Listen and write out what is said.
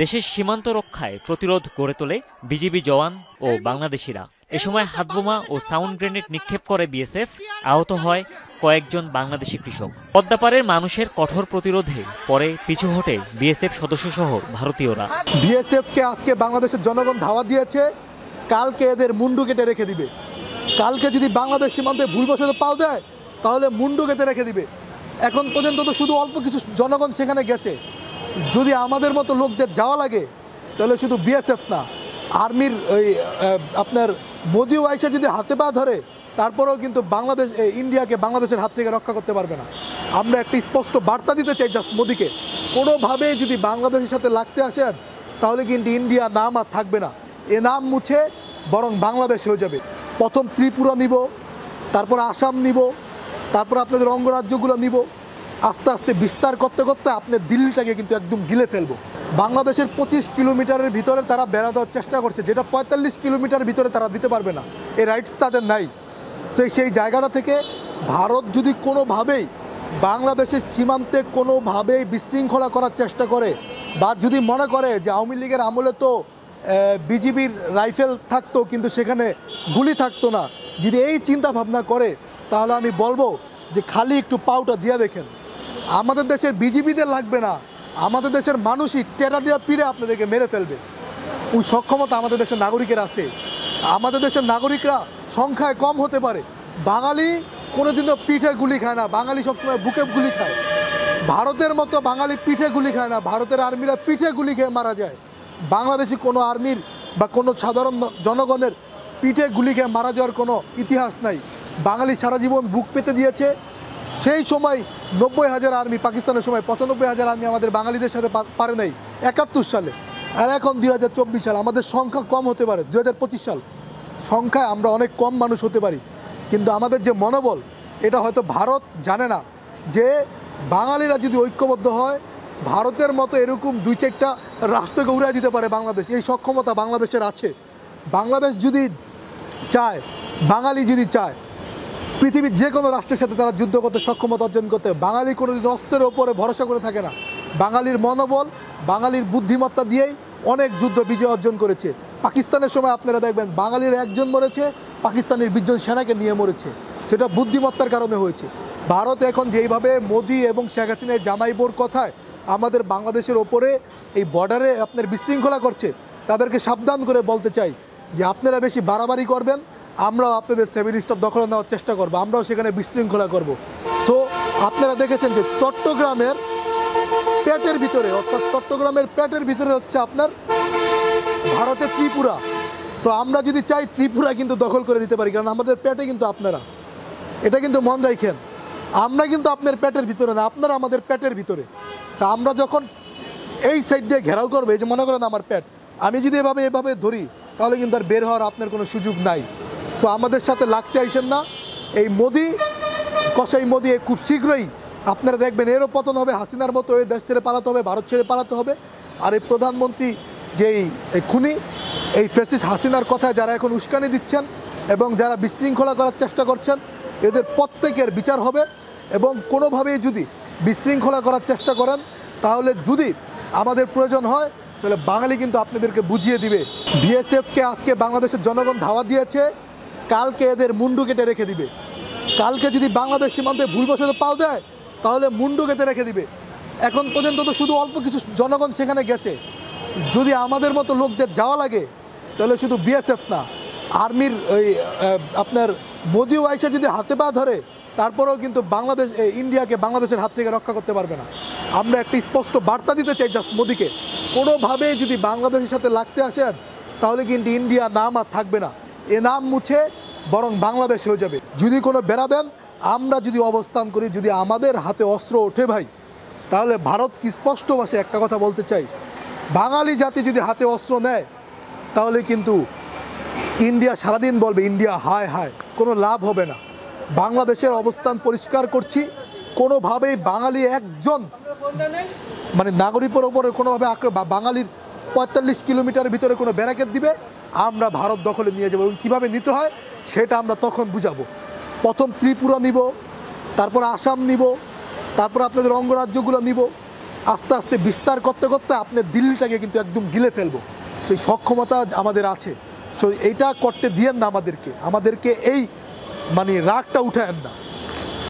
দেশের সীমান্ত রক্ষায় প্রতিরোধ গড়ে তোলে বিজিবি জওয়ান ও বাংলাদেশিরা। এ সময় হাতবোমা ও সাউন্ড গ্রেনেড নিক্ষেপ করে বিএসএফ, আহত হয় কয়েকজন বাংলাদেশি কৃষক। পদ্মাপাড়ের মানুষের কঠোর প্রতিরোধে পরে পিছু হটে বিএসএফ সদস্যসহ ভারতীয়রা। বিএসএফকে আজকে বাংলাদেশের জনগণ ধাওয়া দিয়েছে, কালকে এদের মুন্ডু কেটে রেখে দিবে। কালকে যদি বাংলাদেশ সীমান্তে ভুলবশত পাও দেয় তাহলে মুন্ডু কেটে রেখে দিবে। এখন পর্যন্ত তো শুধু অল্প কিছু জনগণ সেখানে গেছে। যদি আমাদের মতো লোকদের যাওয়া লাগে তাহলে শুধু বিএসএফ না, আর্মির ওই আপনার মোদিও আইসা যদি হাতে পা ধরে তারপরেও কিন্তু বাংলাদেশ ইন্ডিয়াকে বাংলাদেশের হাত থেকে রক্ষা করতে পারবে না। আমরা একটি স্পষ্ট বার্তা দিতে চাই জাস্ট মোদিকে, কোনোভাবেই যদি বাংলাদেশের সাথে লাগতে আসেন তাহলে কিন্তু ইন্ডিয়া নাম আর থাকবে না। এ নাম মুছে বরং বাংলাদেশ হয়ে যাবে। প্রথম ত্রিপুরা নিব, তারপর আসাম নিব, তারপর আপনাদের অঙ্গরাজ্যগুলো নিব। আস্তে আস্তে বিস্তার করতে করতে আপনার দিল্লিটাকে কিন্তু একদম গিলে ফেলবো। বাংলাদেশের 25 কিলোমিটারের ভিতরে তারা বেড়া দেওয়ার চেষ্টা করছে, যেটা 45 কিলোমিটার ভিতরে তারা দিতে পারবে না। এই রাইটস তাদের নাই। সেই জায়গাটা থেকে ভারত যদি কোনোভাবেই বাংলাদেশের সীমান্তে কোনোভাবেই বিশৃঙ্খলা করার চেষ্টা করে, বা যদি মনে করে যে আওয়ামী লীগের আমলে তো বিজিবির রাইফেল থাকতো কিন্তু সেখানে গুলি থাকতো না, যদি এই চিন্তা ভাবনা করে তাহলে আমি বলবো যে খালি একটু পাউটা দিয়ে দেখেন। আমাদের দেশের বিজিবিদের লাগবে না, আমাদের দেশের মানুষই টেরা দিয়া পিড়ে আপনাদেরকে মেরে ফেলবে। ওই সক্ষমতা আমাদের দেশের নাগরিকের আছে। আমাদের দেশের নাগরিকরা সংখ্যায় কম হতে পারে, বাঙালি কোনোদিনও পিঠে গুলি খায় না, বাঙালি সবসময় বুকে গুলি খায়। ভারতের মতো বাঙালি পিঠে গুলি খায় না, ভারতের আর্মিরা পিঠে গুলি খেয়ে মারা যায়। বাংলাদেশি কোনো আর্মির বা কোনো সাধারণ জনগণের পিঠে গুলি খেয়ে মারা যাওয়ার কোনো ইতিহাস নাই। বাঙালি সারা জীবন বুক পেতে দিয়েছে। সেই সময় 90,000 আর্মি, পাকিস্তানের সময় 95,000 আর্মি আমাদের বাঙালিদের সাথে পারে নাই 71 সালে। আর এখন 2024 সাল, আমাদের সংখ্যা কম হতে পারে, 2025 সাল সংখ্যায় আমরা অনেক কম মানুষ হতে পারি, কিন্তু আমাদের যে মনোবল এটা হয়তো ভারত জানে না যে বাঙালিরা যদি ঐক্যবদ্ধ হয় ভারতের মতো এরকম 2-4টা রাষ্ট্রকে উড়াই দিতে পারে বাংলাদেশ। এই সক্ষমতা বাংলাদেশের আছে। বাংলাদেশ যদি চায়, বাঙালি যদি চায়, পৃথিবীর যে কোনো রাষ্ট্রের সাথে তারা যুদ্ধ করতে সক্ষমতা অর্জন করতে। বাঙালি কোনোদিন অস্ত্রের ওপরে ভরসা করে থাকে না। বাঙালির মনোবল, বাঙালির বুদ্ধিমত্তা দিয়েই অনেক যুদ্ধ বিজয় অর্জন করেছে। পাকিস্তানের সময় আপনারা দেখবেন বাঙালির একজন মরেছে, পাকিস্তানের 20 জন সেনাকে নিয়ে মরেছে, সেটা বুদ্ধিমত্তার কারণে হয়েছে। ভারত এখন যেইভাবে মোদি এবং শেখ হাসিনার জামাইবোর কথায় আমাদের বাংলাদেশের ওপরে এই বর্ডারে আপনার বিশৃঙ্খলা করছে, তাদেরকে সাবধান করে বলতে চাই যে আপনারা বেশি বাড়াবাড়ি করবেন, আমরাও আপনাদের 7 স্টার দখল নেওয়ার চেষ্টা করবো, আমরাও সেখানে বিশৃঙ্খলা করব। সো আপনারা দেখেছেন যে চট্টগ্রামের পেটের ভিতরে, অর্থাৎ চট্টগ্রামের পেটের ভিতরে হচ্ছে আপনার ভারতের ত্রিপুরা। সো আমরা যদি চাই ত্রিপুরা কিন্তু দখল করে দিতে পারি, কারণ আমাদের পেটে কিন্তু আপনারা, এটা কিন্তু মন রাখেন, আমরা কিন্তু আপনার পেটের ভিতরে না, আপনারা আমাদের পেটের ভিতরে। সো আমরা যখন এই সাইড দিয়ে ঘেরাও করবে, এই যে মনে করেন আমার পেট, আমি যদি এভাবে ধরি তাহলে কিন্তু আর বের হওয়ার আপনার কোনো সুযোগ নাই। সো আমাদের সাথে লাগতে আইসেন না। এই মোদি, কসাই মোদি খুব শীঘ্রই আপনারা দেখবেন এরও পতন হবে, হাসিনার মতো এই দেশ ছেড়ে পালাতে হবে, ভারত ছেড়ে পালাতে হবে। আর এই প্রধানমন্ত্রী যেই খুনি, এই ফ্যাসিস্ট হাসিনার কথায় যারা এখন উস্কানি দিচ্ছেন এবং যারা বিশৃঙ্খলা করার চেষ্টা করছেন, এদের প্রত্যেকের বিচার হবে। এবং কোনোভাবেই যদি বিশৃঙ্খলা করার চেষ্টা করেন তাহলে যদি আমাদের প্রয়োজন হয় তাহলে বাঙালি কিন্তু আপনাদেরকে বুঝিয়ে দিবে। বিএসএফকে আজকে বাংলাদেশের জনগণ ধাওয়া দিয়েছে, কালকে এদের মুন্ডু কেটে রেখে দিবে। কালকে যদি বাংলাদেশ সীমান্তে ভুলবশত পাও দেয় তাহলে মুন্ডু কেটে রেখে দিবে। এখন পর্যন্ত তো শুধু অল্প কিছু জনগণ সেখানে গেছে। যদি আমাদের মতো লোকদের যাওয়া লাগে তাহলে শুধু বিএসএফ না, আর্মির ওই আপনার মোদিও আইসা যদি হাতে পা ধরে তারপরেও কিন্তু বাংলাদেশ ইন্ডিয়াকে বাংলাদেশের হাত থেকে রক্ষা করতে পারবে না। আমরা একটি স্পষ্ট বার্তা দিতে চাই জাস্ট মোদিকে, কোনোভাবেই যদি বাংলাদেশের সাথে লাগতে আসেন তাহলে কিন্তু ইন্ডিয়া নাম আর থাকবে না। এ নাম মুছে বরং বাংলাদেশ হয়ে যাবে। যদি কোনো বেড়া দেন, আমরা যদি অবস্থান করি, যদি আমাদের হাতে অস্ত্র ওঠে ভাই, তাহলে ভারত কি স্পষ্ট ভাষায় একটা কথা বলতে চাই, বাঙালি জাতি যদি হাতে অস্ত্র নেয় তাহলে কিন্তু ইন্ডিয়া সারাদিন বলবে ইন্ডিয়া হায় হায়, কোনো লাভ হবে না। বাংলাদেশের অবস্থান পরিষ্কার করছি, কোনোভাবেই বাঙালি একজন মানে নাগরিকের ওপরে কোনোভাবে বাঙালির 45 কিলোমিটারের ভিতরে কোনো ব্যারাকেট দিবে, আমরা ভারত দখলে নিয়ে যাবো। এবং কীভাবে নিতে হয় সেটা আমরা তখন বুঝাবো। প্রথম ত্রিপুরা নিব, তারপর আসাম নিব, তারপর আপনাদের অঙ্গরাজ্যগুলো নিব, আস্তে আস্তে বিস্তার করতে করতে আপনার দিল্লিটাকে কিন্তু একদম গিলে ফেলবো, সেই সক্ষমতা আমাদের আছে। সো এইটা করতে দিয়েন না আমাদেরকে এই মানে রাগটা উঠায়েন না।